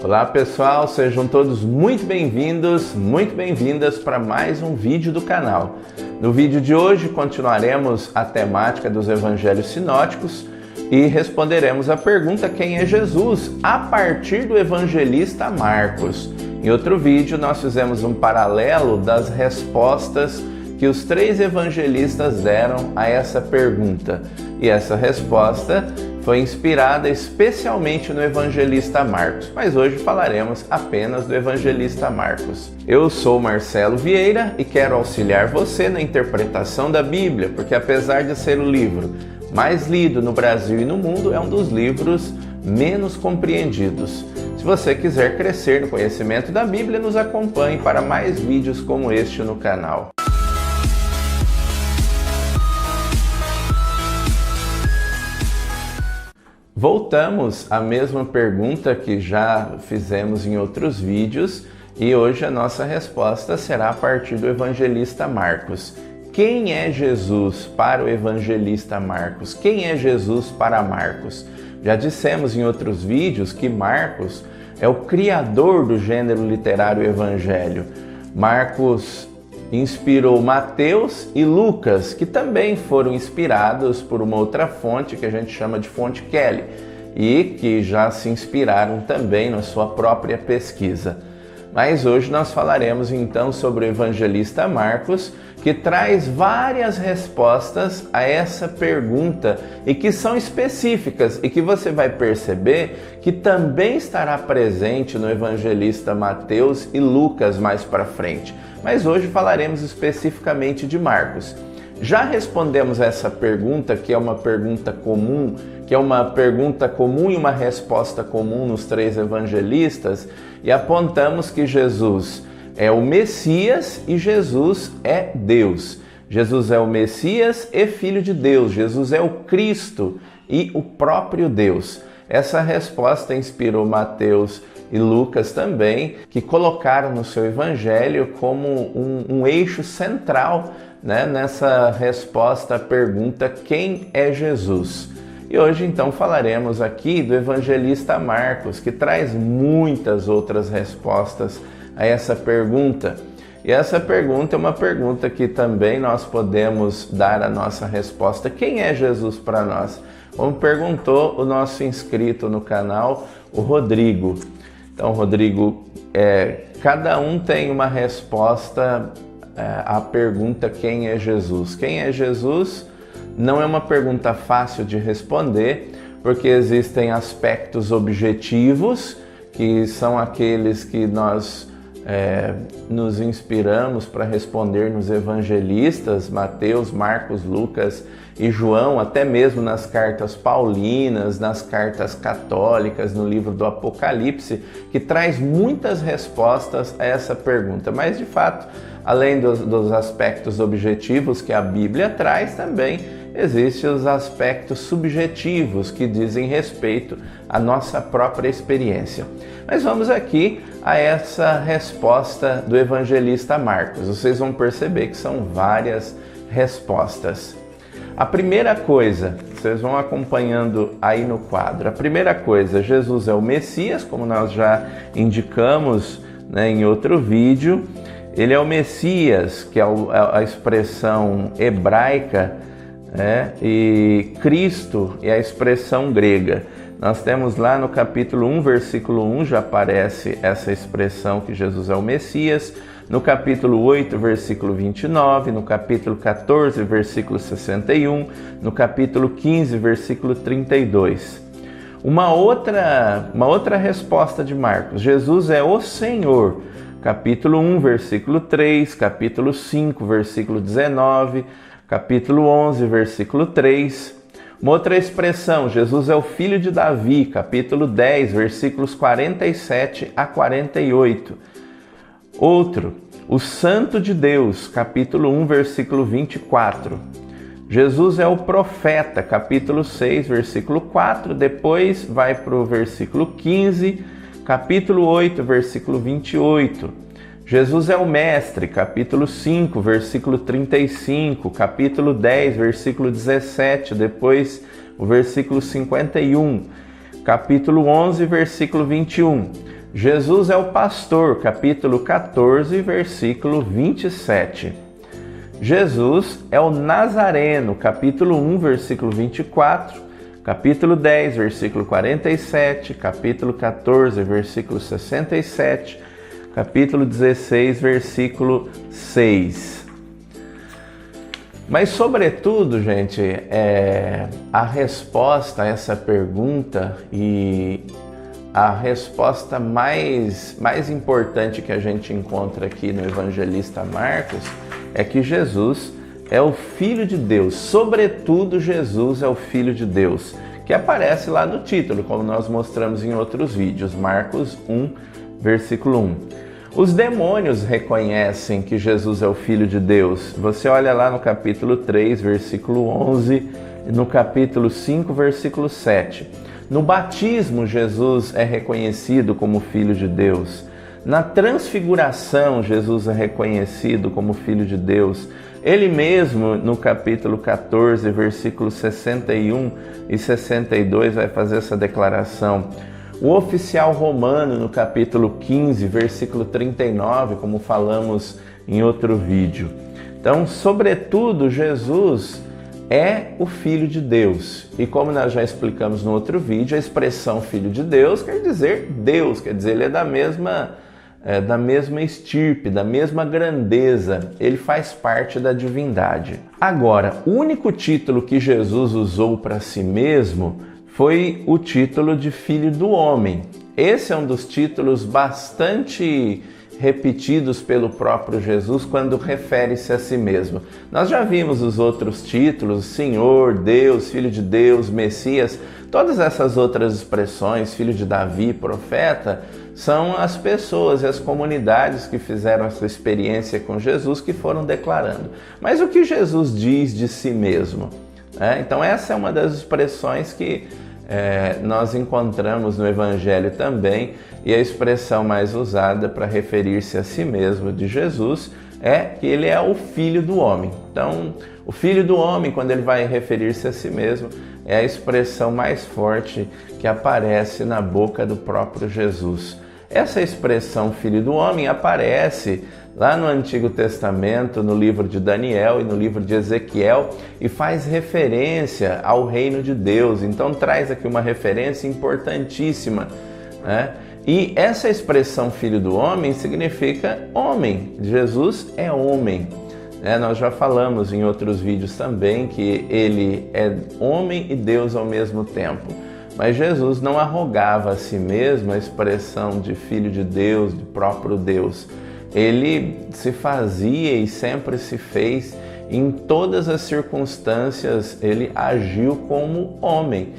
Olá pessoal, sejam todos muito bem-vindos, muito bem-vindas para mais um vídeo do canal. No vídeo de hoje continuaremos a temática dos evangelhos sinóticos e responderemos a pergunta quem é Jesus a partir do evangelista Marcos. Em outro vídeo nós fizemos um paralelo das respostas que os três evangelistas deram a essa pergunta. E essa resposta foi inspirada especialmente no evangelista Marcos, mas hoje falaremos apenas do evangelista Marcos. Eu sou Marcelo Vieira e quero auxiliar você na interpretação da Bíblia, porque apesar de ser o livro mais lido no Brasil e no mundo, é um dos livros menos compreendidos. Se você quiser crescer no conhecimento da Bíblia, nos acompanhe para mais vídeos como este no canal. Voltamos à mesma pergunta que já fizemos em outros vídeos e hoje a nossa resposta será a partir do evangelista Marcos. Quem é Jesus para o evangelista Marcos? Quem é Jesus para Marcos? Já dissemos em outros vídeos que Marcos é o criador do gênero literário evangelho. Marcos inspirou Mateus e Lucas, que também foram inspirados por uma outra fonte que a gente chama de fonte Kelly e que já se inspiraram também na sua própria pesquisa. Mas hoje nós falaremos então sobre o evangelista Marcos, que traz várias respostas a essa pergunta e que são específicas e que você vai perceber que também estará presente no evangelista Mateus e Lucas mais para frente. Mas hoje falaremos especificamente de Marcos. Já respondemos essa pergunta, que é uma pergunta comum, e uma resposta comum nos três evangelistas, e apontamos que Jesus é o Messias e Jesus é Deus. Jesus é o Messias e Filho de Deus. Jesus é o Cristo e o próprio Deus. Essa resposta inspirou Mateus e Lucas também, que colocaram no seu evangelho como um eixo central, nessa resposta à pergunta quem é Jesus. E hoje então falaremos aqui do evangelista Marcos, que traz muitas outras respostas a essa pergunta. E essa pergunta é uma pergunta que também nós podemos dar a nossa resposta. Quem é Jesus para nós? Como perguntou o nosso inscrito no canal, o Rodrigo. Então, Rodrigo, cada um tem uma resposta à pergunta quem é Jesus. Quem é Jesus não é uma pergunta fácil de responder, porque existem aspectos objetivos, que são aqueles que nós nos inspiramos para responder nos evangelistas, Mateus, Marcos, Lucas e João, até mesmo nas cartas paulinas, nas cartas católicas, no livro do Apocalipse, que traz muitas respostas a essa pergunta. Mas, de fato, além dos aspectos objetivos que a Bíblia traz, também existem os aspectos subjetivos que dizem respeito à nossa própria experiência. Mas vamos aqui a essa resposta do evangelista Marcos. Vocês vão perceber que são várias respostas. A primeira coisa, vocês vão acompanhando aí no quadro. A primeira coisa, Jesus é o Messias, como nós já indicamos em outro vídeo. Ele é o Messias, que é a expressão hebraica, e Cristo é a expressão grega. Nós temos lá no capítulo 1, versículo 1, já aparece essa expressão que Jesus é o Messias. No capítulo 8, versículo 29, no capítulo 14, versículo 61, no capítulo 15, versículo 32. Uma outra resposta de Marcos, Jesus é o Senhor. Capítulo 1, versículo 3, capítulo 5, versículo 19, capítulo 11, versículo 3. Uma outra expressão, Jesus é o Filho de Davi, capítulo 10, versículos 47 a 48. Outro, o Santo de Deus, capítulo 1, versículo 24. Jesus é o profeta, capítulo 6, versículo 4. Depois vai para o versículo 15, capítulo 8, versículo 28. Jesus é o Mestre, capítulo 5, versículo 35, capítulo 10, versículo 17, depois o versículo 51, capítulo 11, versículo 21. Jesus é o pastor, capítulo 14, versículo 27. Jesus é o Nazareno, capítulo 1, versículo 24, capítulo 10, versículo 47, capítulo 14, versículo 67, capítulo 16, versículo 6. Mas, sobretudo, gente, a resposta a essa pergunta e a resposta mais importante que a gente encontra aqui no evangelista Marcos é que Jesus é o Filho de Deus. Sobretudo, Jesus é o Filho de Deus, que aparece lá no título, como nós mostramos em outros vídeos, Marcos 1, versículo 1. Os demônios reconhecem que Jesus é o Filho de Deus. Você olha lá no capítulo 3, versículo 11, e no capítulo 5, versículo 7. No batismo, Jesus é reconhecido como Filho de Deus. Na transfiguração, Jesus é reconhecido como Filho de Deus. Ele mesmo, no capítulo 14, versículos 61 e 62, vai fazer essa declaração. O oficial romano, no capítulo 15, versículo 39, como falamos em outro vídeo. Então, sobretudo, Jesus é o Filho de Deus. E como nós já explicamos no outro vídeo, a expressão Filho de Deus quer dizer Deus, quer dizer, ele é da mesma estirpe, da mesma grandeza, ele faz parte da divindade. Agora, o único título que Jesus usou para si mesmo foi o título de Filho do Homem. Esse é um dos títulos bastante repetidos pelo próprio Jesus quando refere-se a si mesmo. Nós já vimos os outros títulos, Senhor, Deus, Filho de Deus, Messias, todas essas outras expressões, Filho de Davi, Profeta, são as pessoas e as comunidades que fizeram essa experiência com Jesus que foram declarando. Mas o que Jesus diz de si mesmo? Então essa é uma das expressões que nós encontramos no Evangelho também, e a expressão mais usada para referir-se a si mesmo de Jesus é que ele é o Filho do Homem. Então, o Filho do Homem, quando ele vai referir-se a si mesmo, é a expressão mais forte que aparece na boca do próprio Jesus. Essa expressão Filho do Homem aparece lá no Antigo Testamento, no livro de Daniel e no livro de Ezequiel, e faz referência ao reino de Deus. Então traz aqui uma referência importantíssima, né? E essa expressão Filho do Homem significa homem. Jesus é homem. Nós já falamos em outros vídeos também que ele é homem e Deus ao mesmo tempo. Mas Jesus não arrogava a si mesmo a expressão de Filho de Deus, de próprio Deus. Ele se fazia e sempre se fez, em todas as circunstâncias, ele agiu como homem,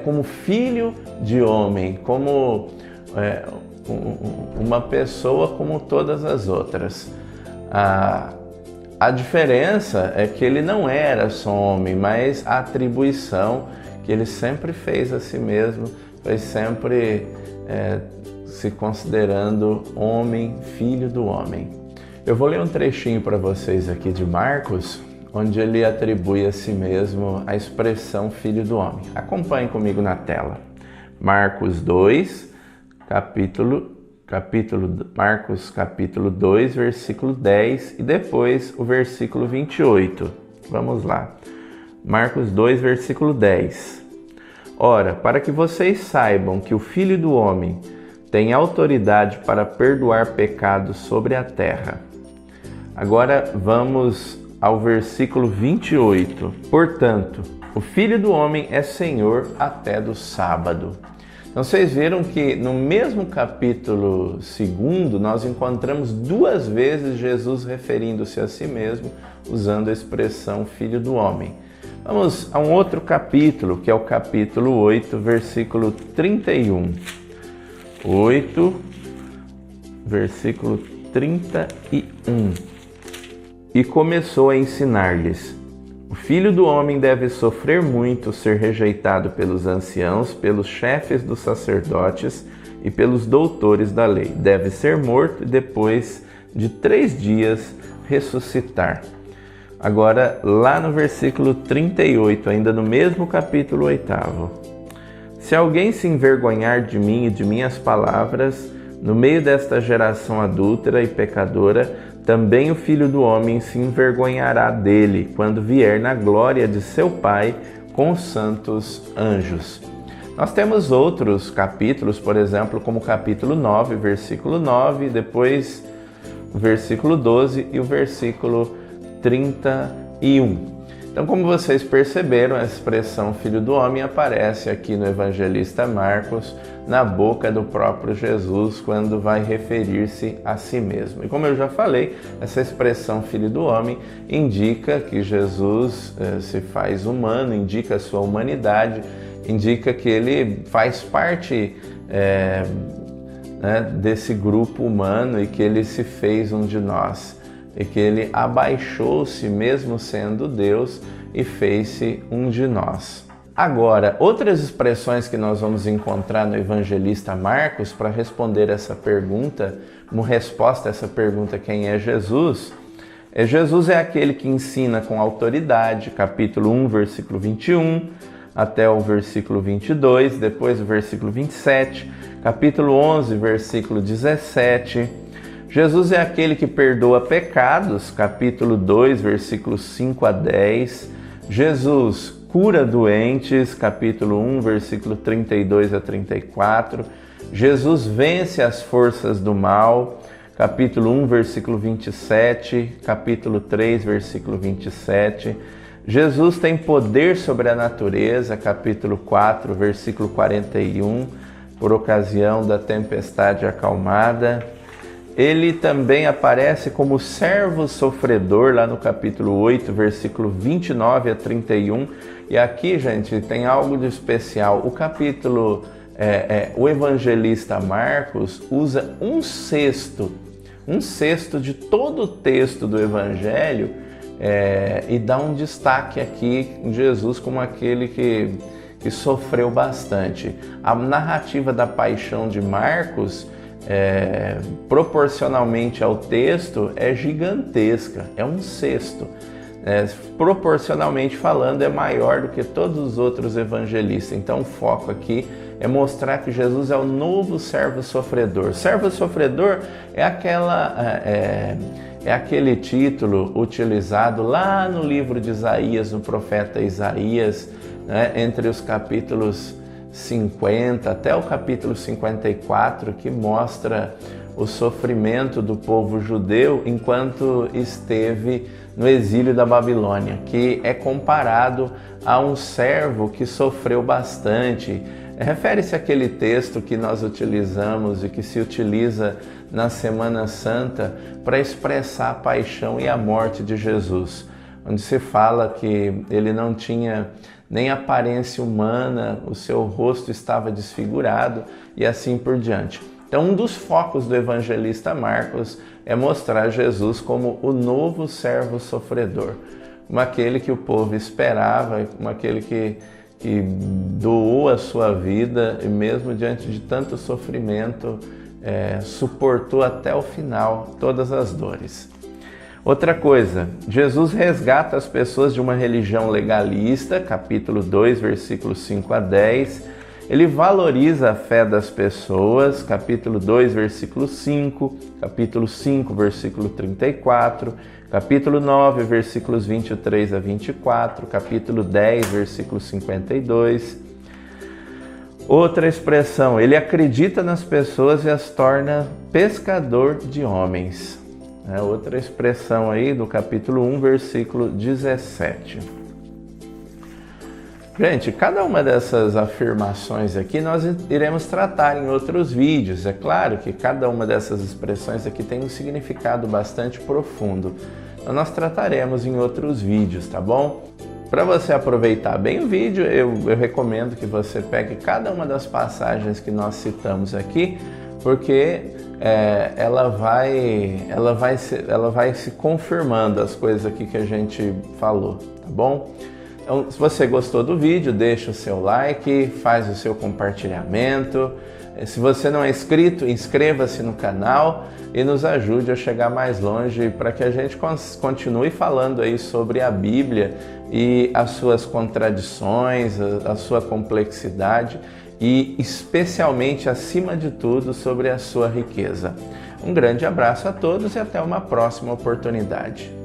como filho de homem, como uma pessoa como todas as outras. A diferença é que ele não era só homem, mas a atribuição que ele sempre fez a si mesmo foi sempre se considerando homem, filho do homem. Eu vou ler um trechinho para vocês aqui de Marcos, onde ele atribui a si mesmo a expressão filho do homem. Acompanhe comigo na tela. Marcos 2, Marcos capítulo 2, versículo 10 e depois o versículo 28. Vamos lá. Marcos 2, versículo 10. Ora, para que vocês saibam que o Filho do Homem tem autoridade para perdoar pecados sobre a terra. Agora vamos ao versículo 28. Portanto, o Filho do Homem é Senhor até do sábado. Então vocês viram que no mesmo capítulo 2 nós encontramos duas vezes Jesus referindo-se a si mesmo, usando a expressão Filho do Homem. Vamos a um outro capítulo, que é o capítulo 8, versículo 31. 8, versículo 31. E começou a ensinar-lhes: o Filho do Homem deve sofrer muito, ser rejeitado pelos anciãos, pelos chefes dos sacerdotes e pelos doutores da lei. Deve ser morto e depois de 3 dias ressuscitar. Agora, lá no versículo 38, ainda no mesmo capítulo 8. Se alguém se envergonhar de mim e de minhas palavras, No meio desta geração adúltera e pecadora, também o Filho do Homem se envergonhará dele, quando vier na glória de seu Pai com os santos anjos. Nós temos outros capítulos, por exemplo, como o capítulo 9, versículo 9, depois o versículo 12 e o versículo 31. Então, como vocês perceberam, a expressão Filho do Homem aparece aqui no evangelista Marcos, na boca do próprio Jesus, quando vai referir-se a si mesmo. E como eu já falei, essa expressão Filho do Homem indica que Jesus se faz humano, indica a sua humanidade, indica que ele faz parte desse grupo humano e que ele se fez um de nós. E que ele abaixou-se mesmo sendo Deus e fez-se um de nós. Agora, outras expressões que nós vamos encontrar no evangelista Marcos para responder essa pergunta, como resposta a essa pergunta, quem é Jesus? Jesus é aquele que ensina com autoridade, capítulo 1, versículo 21, até o versículo 22, depois o versículo 27, capítulo 11, versículo 17, Jesus é aquele que perdoa pecados, capítulo 2, versículos 5 a 10. Jesus cura doentes, capítulo 1, versículo 32 a 34. Jesus vence as forças do mal, capítulo 1, versículo 27, capítulo 3, versículo 27. Jesus tem poder sobre a natureza, capítulo 4, versículo 41, por ocasião da tempestade acalmada. Ele também aparece como servo sofredor lá no capítulo 8, versículo 29 a 31. E aqui, gente, tem algo de especial. O capítulo, o evangelista Marcos usa um sexto de todo o texto do evangelho e dá um destaque aqui em Jesus como aquele que sofreu bastante. A narrativa da paixão de Marcos, proporcionalmente ao texto, é gigantesca, é um sexto. Proporcionalmente falando, é maior do que todos os outros evangelistas. Então o foco aqui é mostrar que Jesus é o novo servo sofredor. Servo sofredor é aquele título utilizado lá no livro de Isaías, no profeta Isaías, entre os capítulos 50 até o capítulo 54, que mostra o sofrimento do povo judeu enquanto esteve no exílio da Babilônia, que é comparado a um servo que sofreu bastante. Refere-se àquele texto que nós utilizamos e que se utiliza na Semana Santa para expressar a paixão e a morte de Jesus, onde se fala que ele não tinha nem aparência humana, o seu rosto estava desfigurado e assim por diante. Então, um dos focos do evangelista Marcos é mostrar Jesus como o novo servo sofredor, como aquele que o povo esperava, como aquele que doou a sua vida e mesmo diante de tanto sofrimento, suportou até o final todas as dores. Outra coisa, Jesus resgata as pessoas de uma religião legalista, capítulo 2, versículos 5 a 10. Ele valoriza a fé das pessoas, capítulo 2, versículo 5, capítulo 5, versículo 34, capítulo 9, versículos 23 a 24, capítulo 10, versículo 52. Outra expressão, ele acredita nas pessoas e as torna pescador de homens. Outra expressão aí do capítulo 1, versículo 17. Gente, cada uma dessas afirmações aqui nós iremos tratar em outros vídeos. É claro que cada uma dessas expressões aqui tem um significado bastante profundo. Então nós trataremos em outros vídeos, tá bom? Para você aproveitar bem o vídeo, eu recomendo que você pegue cada uma das passagens que nós citamos aqui, porque ela vai se confirmando as coisas aqui que a gente falou, tá bom? Então, se você gostou do vídeo, deixa o seu like, faz o seu compartilhamento. Se você não é inscrito, inscreva-se no canal e nos ajude a chegar mais longe para que a gente continue falando aí sobre a Bíblia e as suas contradições, a sua complexidade, e, especialmente, acima de tudo, sobre a sua riqueza. Um grande abraço a todos e até uma próxima oportunidade.